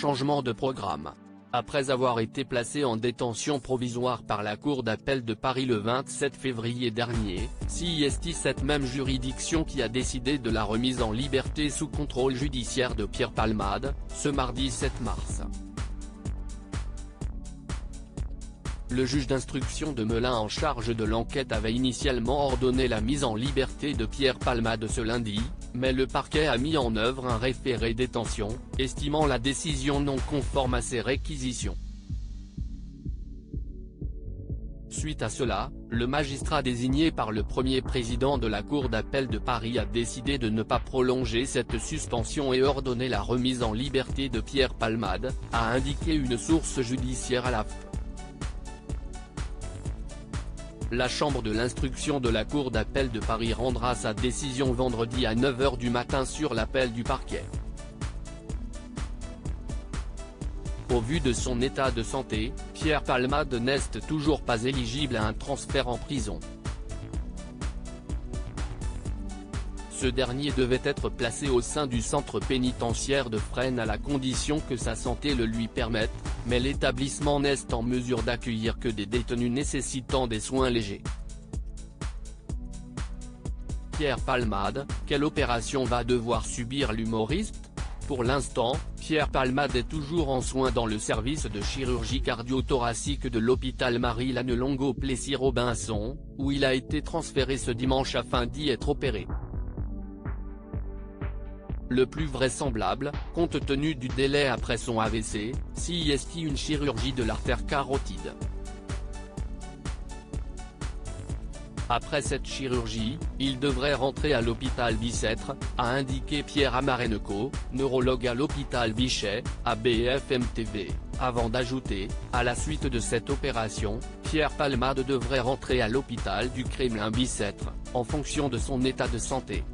Changement de programme. Après avoir été placé en détention provisoire par la Cour d'appel de Paris le 27 février dernier, c'est cette même juridiction qui a décidé de la remise en liberté sous contrôle judiciaire de Pierre Palmade, ce mardi 7 mars. Le juge d'instruction de Melun en charge de l'enquête avait initialement ordonné la mise en liberté de Pierre Palmade ce lundi, mais le parquet a mis en œuvre un référé détention, estimant la décision non conforme à ses réquisitions. Suite à cela, le magistrat désigné par le premier président de la Cour d'appel de Paris a décidé de ne pas prolonger cette suspension et ordonner la remise en liberté de Pierre Palmade, a indiqué une source judiciaire à l'AFP. La chambre de l'instruction de la Cour d'appel de Paris rendra sa décision vendredi à 9 h du matin sur l'appel du parquet. Au vu de son état de santé, Pierre Palmade n'est toujours pas éligible à un transfert en prison. Ce dernier devait être placé au sein du centre pénitentiaire de Fresnes à la condition que sa santé le lui permette, mais l'établissement n'est en mesure d'accueillir que des détenus nécessitant des soins légers. Pierre Palmade, quelle opération va devoir subir l'humoriste? Pour l'instant, Pierre Palmade est toujours en soins dans le service de chirurgie cardio-thoracique de l'hôpital Marie-Lannelongo-Plessis-Robinson, où il a été transféré ce dimanche afin d'y être opéré. Le plus vraisemblable, compte tenu du délai après son AVC, c'est une chirurgie de l'artère carotide. Après cette chirurgie, il devrait rentrer à l'hôpital Bicêtre, a indiqué Pierre Amarenco, neurologue à l'hôpital Bichet, à BFM TV, avant d'ajouter, à la suite de cette opération, Pierre Palmade devrait rentrer à l'hôpital du Kremlin Bicêtre, en fonction de son état de santé.